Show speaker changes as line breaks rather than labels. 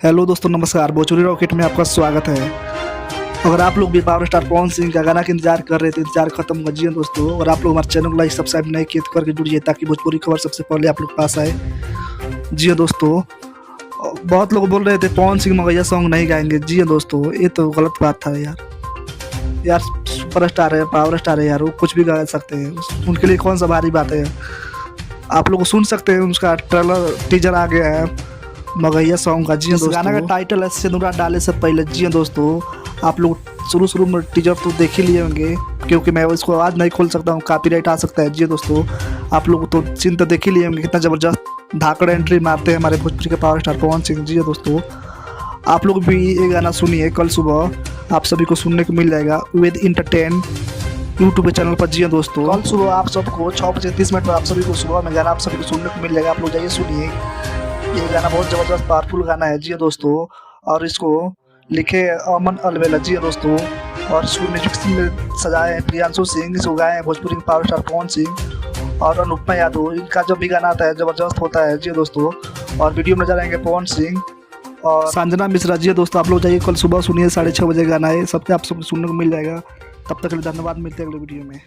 Hello दोस्तों, नमस्कार। Bhojpuri rocket में आपका स्वागत है। अगर आप लोग भी पावर स्टार पवन सिंह का गाना का इंतजार कर रहे थे, इंतजार खत्म कर जिए दोस्तों। अगर आप लोग हमारे चैनल को लाइक सब्सक्राइब नहीं किए तो करके जुड़िए ताकि भोजपुरी खबर सबसे पहले आप लोग पास आए। जी हाँ दोस्तों, बहुत लोग बोल रहे थे पवन सिंह मगैया सॉन्ग नहीं गाएंगे। जी हाँ दोस्तों, ये तो गलत बात था यार। यार सुपर स्टार है, पावर स्टार है यार, वो कुछ भी गा सकते हैं। उनके लिए कौन सा भारी बात है। आप लोग सुन सकते हैं, उसका ट्रेलर टीजर आ गया है मगैया सॉन्ग का। जी हाँ दोस्तों, गाना का टाइटल है सिंदूरा डाले से पहले। जी हाँ दोस्तों, आप लोग शुरू में टीजर तो देख ही लिए होंगे, क्योंकि मैं इसको आज नहीं खोल सकता हूँ, कॉपीराइट आ सकता है। जी हाँ दोस्तों, आप लोग तो सीन तो देख ही लिए होंगे, कितना ज़बरदस्त धाकड़ एंट्री मारते हैं हमारे भोजपुरी के पावर स्टार पवन सिंह। जी हाँ दोस्तों, आप लोग भी ये गाना सुनिए। कल सुबह आप सभी को सुनने को मिल जाएगा विद इंटरटेन यूट्यूब के चैनल पर। जी हाँ दोस्तों, कल सुबह आप सबको 6:30 पर आप सभी को सुबह में गाना आप सभी को सुनने को मिल जाएगा। आप लोग जाइए सुनिए, ये गाना बहुत ज़बरदस्त पावरफुल गाना है। जी हाँ दोस्तों, और इसको लिखे अमन अलवेला। जी हाँ दोस्तों, और इसको म्यूजिक में सजाए हैं प्रियांशु सिंह, इसको गाए हैं भोजपुरी के पावर स्टार पवन सिंह और अनुपमा यादव। इनका जब भी गाना आता है ज़बरदस्त होता है। जी हाँ दोस्तों, और वीडियो में नजर आएंगे पवन सिंह और संजना मिश्रा। जी हाँ दोस्तों, आप लोग जाइए कल सुबह सुनिए, 6:30 बजे गाना है। सबके आप सबको सुनने को मिल जाएगा। तब तक के लिए धन्यवाद, मिलते हैं अगले वीडियो में।